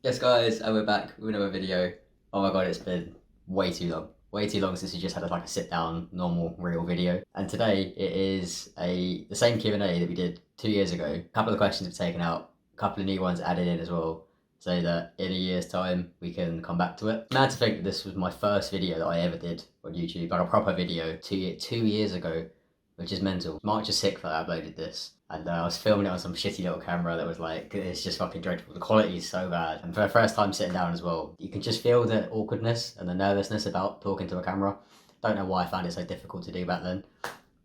Yes guys, and we're back with another video. Oh my god, it's been way too long. Way too long since we just had like a sit down, normal, real video. And today it is the same Q&A that we did 2 years ago. A couple of questions we've taken out, a couple of new ones added in as well, so that in a year's time we can come back to it. Mad to think that this was my first video that I ever did on YouTube, like a proper video 2 years ago, which is mental. March the 6th I uploaded this. And I was filming it on some shitty little camera that was like, it's just fucking dreadful. The quality is so bad. And for the first time sitting down as well, you can just feel the awkwardness and the nervousness about talking to a camera. Don't know why I found it so difficult to do back then.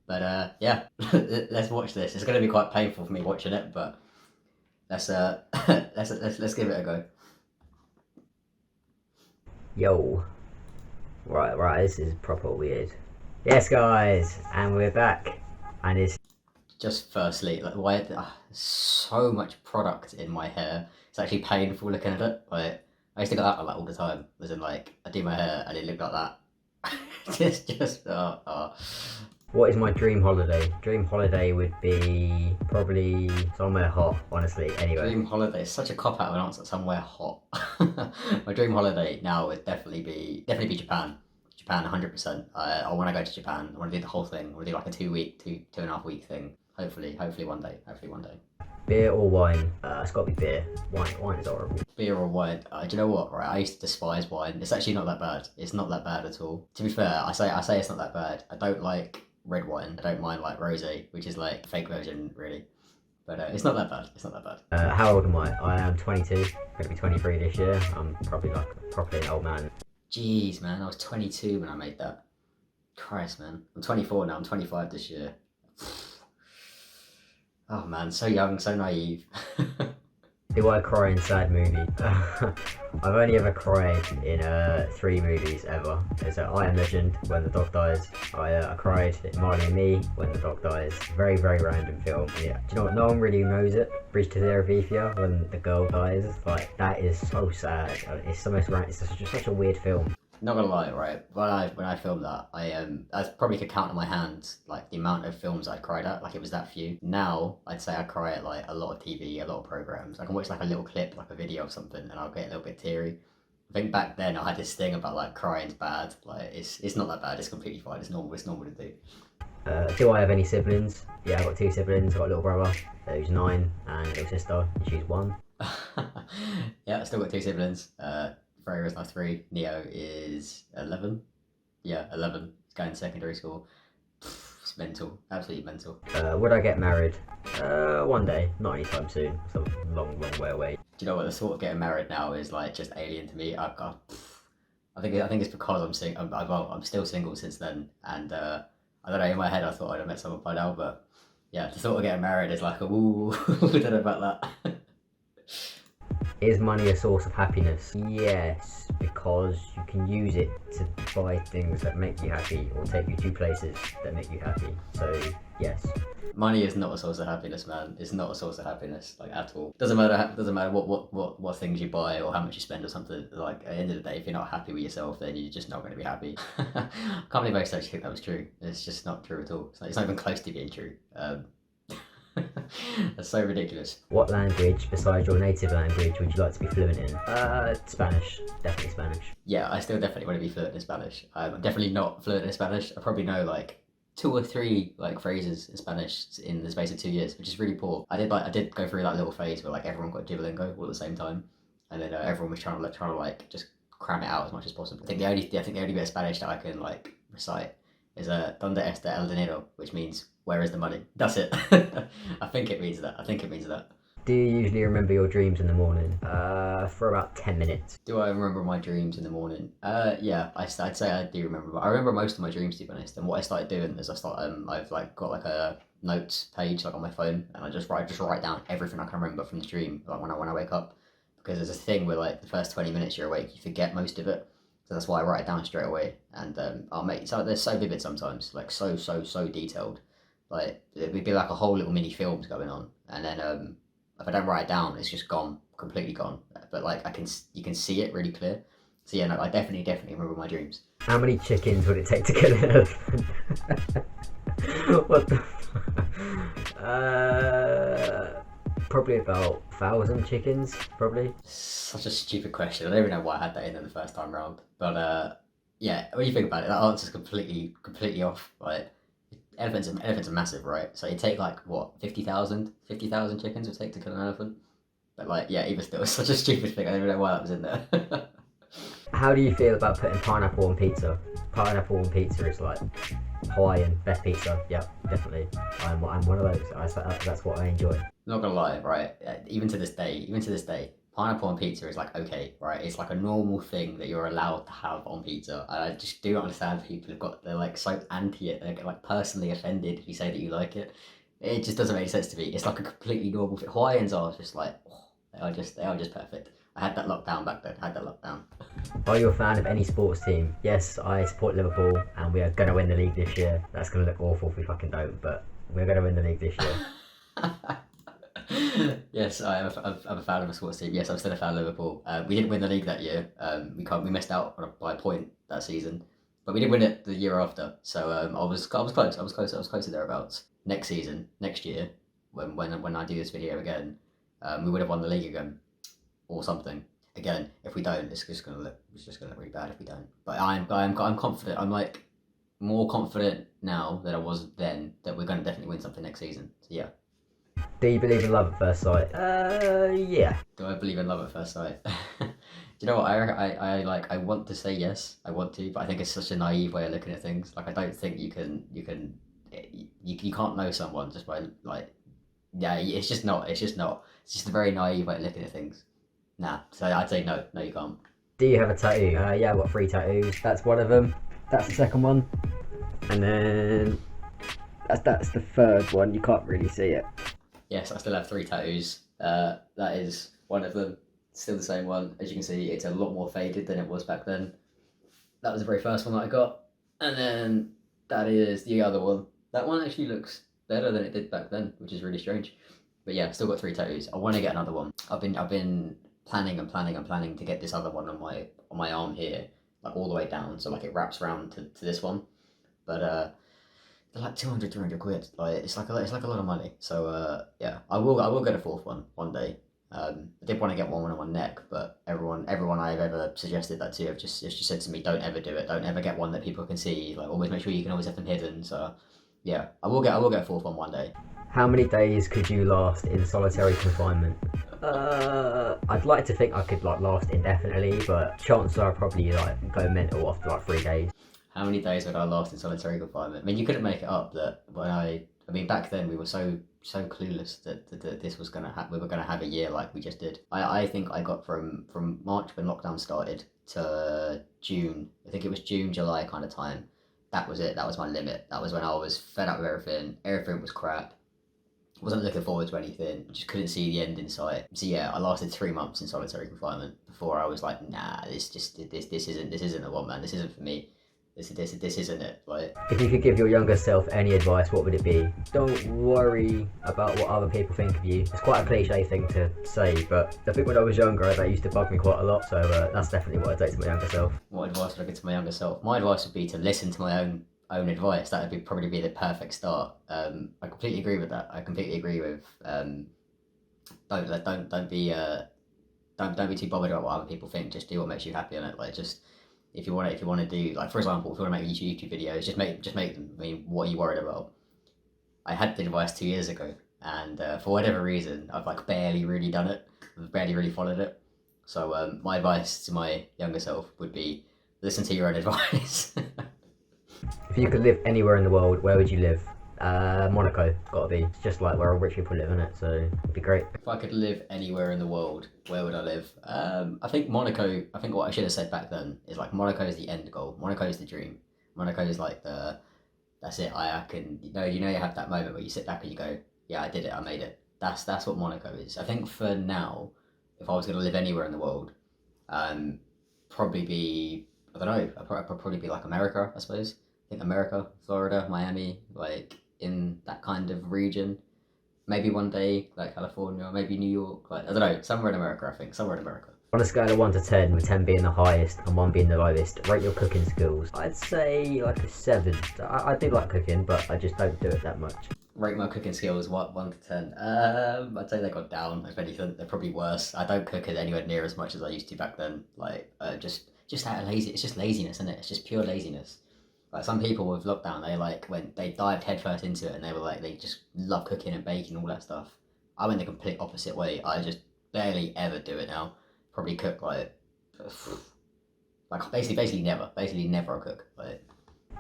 But yeah, let's watch this. It's going to be quite painful for me watching it, but let's let's give it a go. Yo. Right, this is proper weird. Yes guys, and we're back. And it's Just firstly, like why so much product in my hair. It's actually painful looking at it. Like I used to get that like all the time. As in like I do my hair and it looked like that. What is my dream holiday? Dream holiday would be probably somewhere hot, honestly. Anyway. Dream holiday is such a cop out of an answer. Somewhere hot. My dream holiday now would definitely be Japan. Japan, 100%. I want to go to Japan. I want to do the whole thing. I want to do like a 2 week, two and a half week thing. Hopefully one day. Beer or wine? It's got to be beer. Wine is horrible. Beer or wine? Do you know what? Right, I used to despise wine. It's actually not that bad. It's not that bad at all. To be fair, I say it's not that bad. I don't like red wine. I don't mind like rosé, which is like a fake version, really. But it's not that bad. It's not that bad. How old am I? I am 22. Going to be 23 this year. I'm probably properly an old man. Jeez, man, I was 22 when I made that. Christ, man. I'm 24 now. I'm 25 this year. Oh man, so young, so naive. Do I cry in sad movies? I've only ever cried in 3 movies ever. There's I Am Legend, when the dog dies. I cried in Marley and Me, when the dog dies. Very, very random film. Yeah. Do you know what? No one really knows it. Bridge to Thereafia, when the girl dies. Like, that is so sad. It's the most random. It's just such a weird film. Not gonna lie, right? When I filmed that, I probably could count on my hands like the amount of films I cried at. Like it was that few. Now I'd say I cry at like a lot of TV, a lot of programs. I can watch like a little clip, like a video of something, and I'll get a little bit teary. I think back then I had this thing about like crying's bad. Like it's not that bad. It's completely fine. It's normal. It's normal to do. Do I have any siblings? Yeah, I've got 2 siblings. I've got a little brother who's 9 and a little sister, she's 1. Yeah, I still got 2 siblings. Freya is now 3. Neo is 11. Yeah, 11. He's going to secondary school. It's mental. Absolutely mental. Would I get married? One day. Not anytime soon. It's a long, long way away. Do you know what? The thought of getting married now is like just alien to me. I think it's because I'm single. I'm still single since then, and I don't know. In my head, I thought I'd have met someone by now, but yeah, the thought of getting married is like a woo. I don't know about that. Is money a source of happiness? Yes, because you can use it to buy things that make you happy or take you to places that make you happy. So, yes. Money is not a source of happiness, man. It's not a source of happiness, like at all. Doesn't matter what things you buy or how much you spend or something. Like at the end of the day, if you're not happy with yourself, then you're just not going to be happy. I can't believe I actually think that was true. It's just not true at all. It's not even close to being true. That's so ridiculous. What language besides your native language would you like to be fluent in? Spanish. Definitely Spanish. Yeah, I still definitely want to be fluent in Spanish. I'm definitely not fluent in Spanish. I probably know like 2 or 3 like phrases in Spanish in the space of 2 years, which is really poor. I did go through that little phase where like everyone got Duolingo all at the same time, and then everyone was trying to like just cram it out as much as possible. I think the only bit of Spanish that I can like recite is "Donde está el dinero," which means "Where is the money?" That's it. I think it means that. Do you usually remember your dreams in the morning? For about 10 minutes. Do I remember my dreams in the morning? Yeah, I'd say I do remember. But I remember most of my dreams, to be honest. And what I started doing is I've like got like a notes page like on my phone, and I just write down everything I can remember from the dream, like when I wake up, because there's a thing where like the first 20 minutes you're awake, you forget most of it. So that's why I write it down straight away, and I'll make so they're so vivid sometimes, like so detailed. Like it would be like a whole little mini films going on, and then if I don't write it down, it's just gone, completely gone. But like you can see it really clear. So yeah, no, I definitely remember my dreams. How many chickens would it take to kill an elephant? What the? Probably about 1,000 chickens, probably. Such a stupid question. I don't even know why I had that in there the first time round. But yeah, when you think about it, that answer's completely off. Like elephants are massive, right? So you take like what 50,000 chickens would take to kill an elephant. But like yeah, even still, it's such a stupid thing. I don't even know why that was in there. How do you feel about putting pineapple on pizza? Pineapple on pizza is like Hawaiian, best pizza. Yeah, definitely. I'm one of those. That's what I enjoy. Not gonna lie, right? Even to this day, pineapple on pizza is like okay, right? It's like a normal thing that you're allowed to have on pizza. And I just do not understand people they're like so anti it. They get like personally offended if you say that you like it. It just doesn't make sense to me. It's like a completely normal thing. Hawaiians are just like they are just perfect. I had that lockdown back then. Are you a fan of any sports team? Yes, I support Liverpool, and we are gonna win the league this year. That's gonna look awful if we fucking don't, but we're gonna win the league this year. Yes, I'm a fan of a sports team. Yes, I'm still a fan of Liverpool. We didn't win the league that year. We missed out by a point that season, but we did win it the year after. So I was close. I was close to thereabouts. Next year, when I do this video again, we would have won the league again, or something. Again, if we don't, it's just gonna look really bad if we don't. But I'm confident. I'm like more confident now than I was then that we're gonna definitely win something next season. So yeah. Do you believe in love at first sight? Yeah. Do I believe in love at first sight? Do you know what I want to say yes, I want to, but I think it's such a naive way of looking at things. Like I don't think you can't know someone just by like yeah, it's just a very naive way of looking at things. Nah, so I'd say no, you can't. Do you have a tattoo? Yeah, I've got 3 tattoos. That's one of them. That's the second one. And then that's the third one. You can't really see it. Yes, I still have 3 tattoos. That is one of them. Still the same one. As you can see, it's a lot more faded than it was back then. That was the very first one that I got. And then that is the other one. That one actually looks better than it did back then, which is really strange. But yeah, still got 3 tattoos. I want to get another one. I've been planning to get this other one on my arm here, like all the way down, so like it wraps around to this one. But they're like 200-300 quid. Like it's like a lot of money. So yeah, I will get a 4th one day. I did want to get one on my neck, but everyone I've ever suggested that to have just said to me, don't ever do it. Don't ever get one that people can see. Like always make sure you can always have them hidden. So yeah, I will get a 4th one day. How many days could you last in solitary confinement? I'd like to think I could like last indefinitely, but chances are I'd probably like go mental after like 3 days. How many days would I last in solitary confinement? I mean, you couldn't make it up that I mean, back then we were so clueless that this was we were gonna have a year like we just did. I think I got from March when lockdown started to June. I think it was June, July kind of time. That was it. That was my limit. That was when I was fed up with everything. Everything was crap. Wasn't looking forward to anything. Just couldn't see the end in sight. So yeah, I lasted 3 months in solitary confinement before I was like, nah, this isn't the one, man. This isn't for me. This isn't it. Like, if you could give your younger self any advice, what would it be? Don't worry about what other people think of you. It's quite a cliche thing to say, but I think when I was younger, that used to bug me quite a lot. So that's definitely what I'd say to my younger self. What advice would I give to my younger self? My advice would be to listen to my own advice. That would probably be the perfect start. I completely agree with that. I completely agree with don't be too bothered about what other people think. Just do what makes you happy in it. Like just if you want to do, like for example, if you want to make YouTube videos, just make them. I mean, what are you worried about? I had the advice 2 years ago, and for whatever reason, I've like barely really done it. I've barely really followed it. So my advice to my younger self would be listen to your own advice. If you could live anywhere in the world, where would you live? Monaco, it's gotta be. It's just like where all rich people live, isn't it? So it'd be great. If I could live anywhere in the world, where would I live? I think Monaco. I think what I should have said back then is like Monaco is the end goal. Monaco is the dream. Monaco is like that's it. I can you have that moment where you sit back and you go, yeah, I did it. I made it. That's what Monaco is. I think for now, if I was gonna live anywhere in the world, probably be I don't know. I'd probably be like America, I suppose. I think America, Florida, Miami, like in that kind of region. Maybe one day, like California, or maybe New York, like I don't know, somewhere in America, I think, somewhere in America. On a scale of 1 to 10, with 10 being the highest and 1 being the lowest, rate your cooking skills. I'd say like a 7. I do like cooking, but I just don't do it that much. rate my cooking skills, what, 1 to 10? I'd say they got down. If anything, they're probably worse. I don't cook it anywhere near as much as I used to back then. Like, just out of lazy. It's just laziness, isn't it? It's just pure laziness. Like some people with lockdown, they like when they dived headfirst into it, and they were like they just love cooking and baking and all that stuff. I went the complete opposite way. I just barely ever do it now. Probably cook like basically never I cook. Like,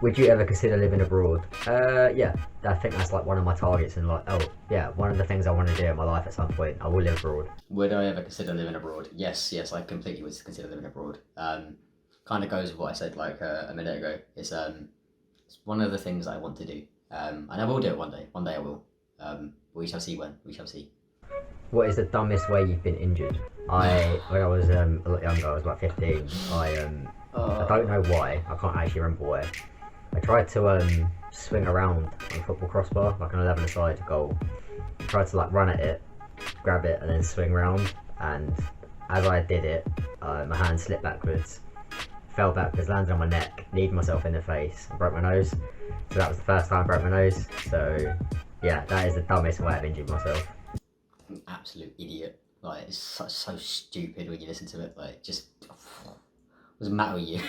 Would you ever consider living abroad? Yeah, I think that's like one of my targets, and like, oh yeah, one of the things I want to do in my life at some point. I will live abroad. would I ever consider living abroad? Yes, I completely would consider living abroad. Kind of goes with what I said like a minute ago. It's one of the things I want to do. And I will do it one day. One day I will. We shall see when. We shall see. What is the dumbest way you've been injured? When I was a lot younger, I was about 15. I don't know why. I can't actually remember why. I tried to swing around on a football crossbar, like an 11-a-side goal. I tried to like run at it, grab it, and then swing round. And as I did it, my hand slipped backwards, fell backwards, landed on my neck, kneed myself in the face, and broke my nose. So that was the first time I broke my nose. So yeah, that is the dumbest way I've injured myself. An absolute idiot. Like it's so stupid when you listen to it. Like just what's the matter with you?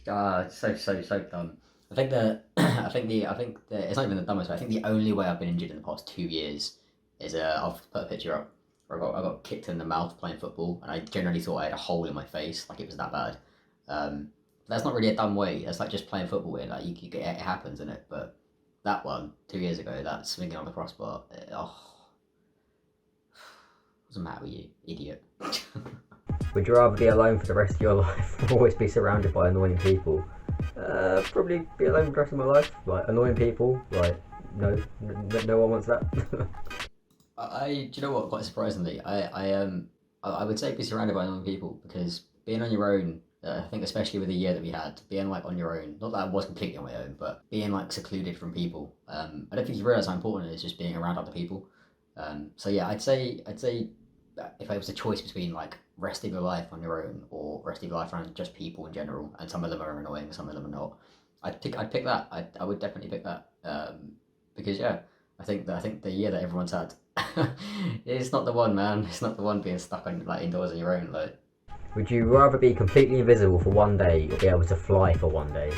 So dumb. I think it's not even the dumbest way. I think the only way I've been injured in the past 2 years is I'll put a picture up. Where I got kicked in the mouth playing football, and I generally thought I had a hole in my face, like it was that bad. That's not really a dumb way. That's like just playing football. Like you get it happens, isn't it? But that one 2 years ago, that swinging on the crossbar. What's the matter with you, idiot? Would you rather be alone for the rest of your life or always be surrounded by annoying people? Probably be alone for the rest of my life. Like, annoying people, like, no one wants that. Do you know what? Quite surprisingly, I would say be surrounded by annoying people because being on your own, I think especially with the year that we had, being like on your own, not that I was completely on my own, but being like secluded from people. I don't think you realise how important it is just being around other people. So yeah, I'd say that if it was a choice between like resting your life on your own or resting your life around just people in general, and some of them are annoying, some of them are not, I'd pick that. I would definitely pick that. Because yeah, I think the year that everyone's had, it's not the one, man. It's not the one being stuck on like indoors on your own. Like, would you rather be completely invisible for one day or be able to fly for one day?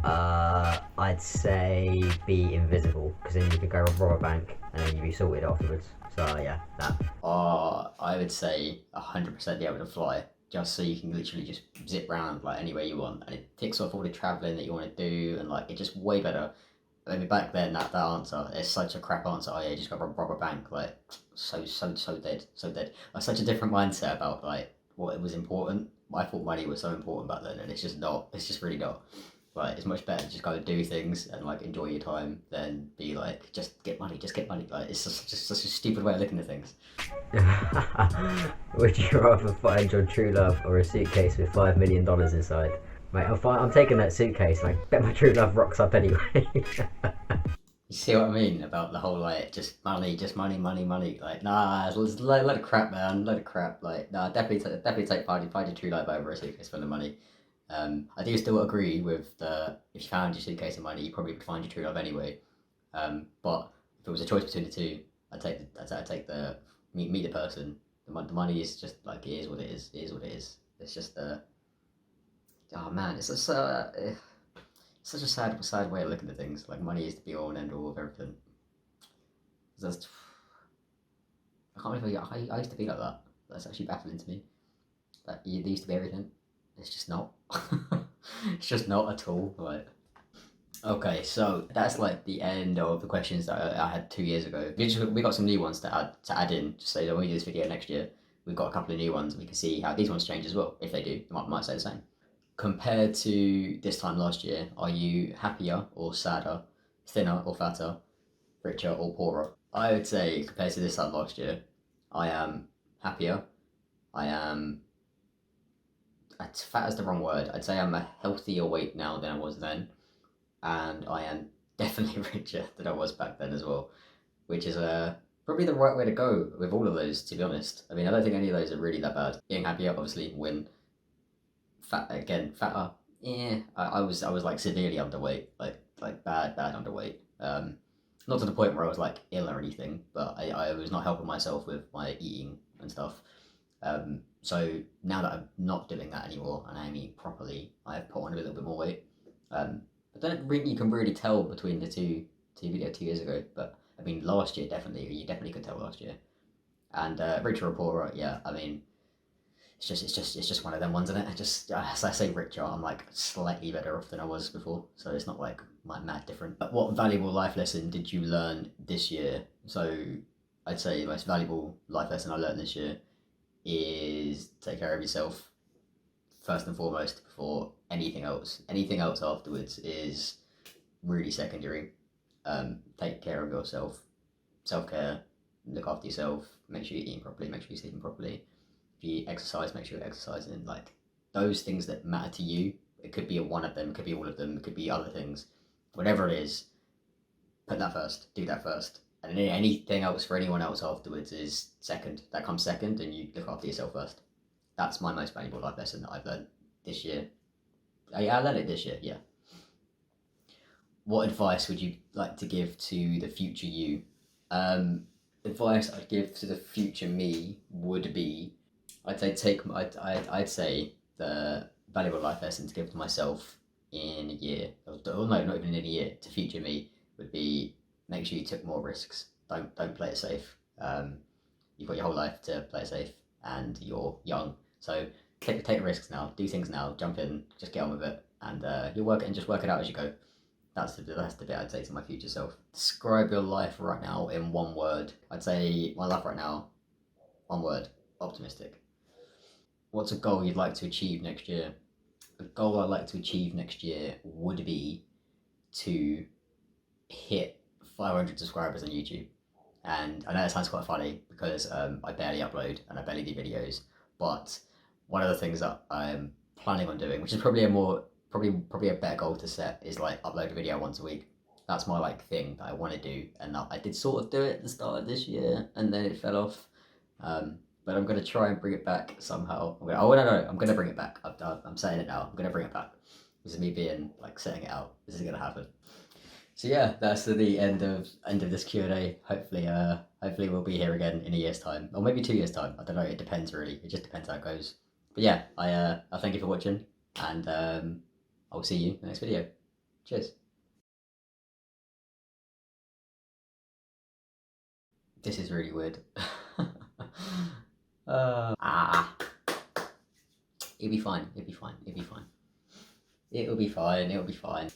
I'd say be invisible, because then you could go rob a bank and then you'd be sorted afterwards. So yeah, that. I would say 100% be able to fly, just so you can literally just zip around like anywhere you want, and it ticks off all the travelling that you want to do, and like it's just way better. I mean, back then that answer is such a crap answer. Oh yeah, you just got to rob a bank. Like so dead. Like such a different mindset about like what it was important. I thought money was so important back then, and it's just not. It's just really not. Like it's much better to just go and do things and like enjoy your time than be like just get money. Like it's just such a stupid way of looking at things. Would you rather find your true love or a suitcase with $5 million inside? Mate, I'm taking that suitcase, and I bet my true love rocks up anyway. You see what I mean about the whole like just money. Like nah, it's a load of crap, man. Load of crap. Like nah, definitely take find your true love over a suitcase full of money. I do still agree with the if you found your suitcase of money, you probably would find your true love anyway. But if it was a choice between the two, I'd take the meet the person. The money is just like it is what it is. It is what it is. It's just oh man, it's just such a sad way of looking at things. Like money is the be all and end all of everything. That's, I can't believe I used to be like that. That's actually baffling to me. That there used to be everything. It's just not. It's just not at all. Like, okay, so that's like the end of the questions that I had 2 years ago. We got some new ones to add in. Just so that when we do this video next year, we've got a couple of new ones, and we can see how these ones change as well. If they do, might say the same. Compared to this time last year, are you happier or sadder, thinner or fatter, richer or poorer? I would say compared to this time last year, I am happier. I am. Fat is the wrong word. I'd say I'm a healthier weight now than I was then, and I am definitely richer than I was back then as well, which is probably the right way to go with all of those. To be honest, I mean I don't think any of those are really that bad. Being happier, obviously, win. Fatter. Yeah, I was like severely underweight, like bad underweight. Not to the point where I was like ill or anything, but I was not helping myself with my eating and stuff. So now that I'm not doing that anymore and I am eating properly, I have put on a little bit more weight. I don't think you can really tell between the two videos 2 years ago, but I mean last year definitely, you definitely could tell last year. And richer or poorer, yeah, I mean it's just one of them ones, isn't it? Just as I say richer, I'm like slightly better off than I was before, so it's not like mad different. But what valuable life lesson did you learn this year? So I'd say the most valuable life lesson I learned this year is take care of yourself first and foremost before anything else. Anything else afterwards is really secondary. Take care of yourself, self care, look after yourself, make sure you're eating properly, make sure you're sleeping properly. If you exercise, make sure you're exercising. Like those things that matter to you, it could be one of them, it could be all of them, it could be other things. Whatever it is, put that first, do that first. And then anything else for anyone else afterwards is second. That comes second, and you look after yourself first. That's my most valuable life lesson that I've learned this year. I learned it this year, yeah. What advice would you like to give to the future you? Advice I'd give to the future me would be, I'd say the valuable life lesson to give to myself in a year, or no, not even in a year, to future me would be make sure you took more risks. Don't play it safe. You've got your whole life to play it safe, and you're young, so take risks now. Do things now. Jump in. Just get on with it, and you'll work it and just work it out as you go. That's the bit I'd say to my future self. Describe your life right now in one word. I'd say my life right now, one word: optimistic. What's a goal you'd like to achieve next year? A goal I'd like to achieve next year would be to hit 500 subscribers on YouTube. And I know it sounds quite funny because I barely upload and I barely do videos, but one of the things that I'm planning on doing, which is probably a better goal to set, is like upload a video once a week. That's my like thing that I want to do, and I did sort of do it at the start of this year, and then it fell off. But I'm gonna try and bring it back somehow. I'm gonna bring it back. I'm saying it now. I'm gonna bring it back. This is me being like setting it out. This is gonna happen. So yeah, that's the end of this Q&A. Hopefully we'll be here again in a year's time, or maybe 2 years time. I don't know. It depends really. It just depends how it goes. But yeah, I thank you for watching, and I will see you in the next video. Cheers. This is really weird. It'll be fine. It'll be fine. It'll be fine. It'll be fine. It'll be fine.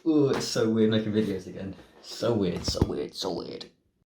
Ooh, it's so weird making videos again. So weird. So weird. So weird.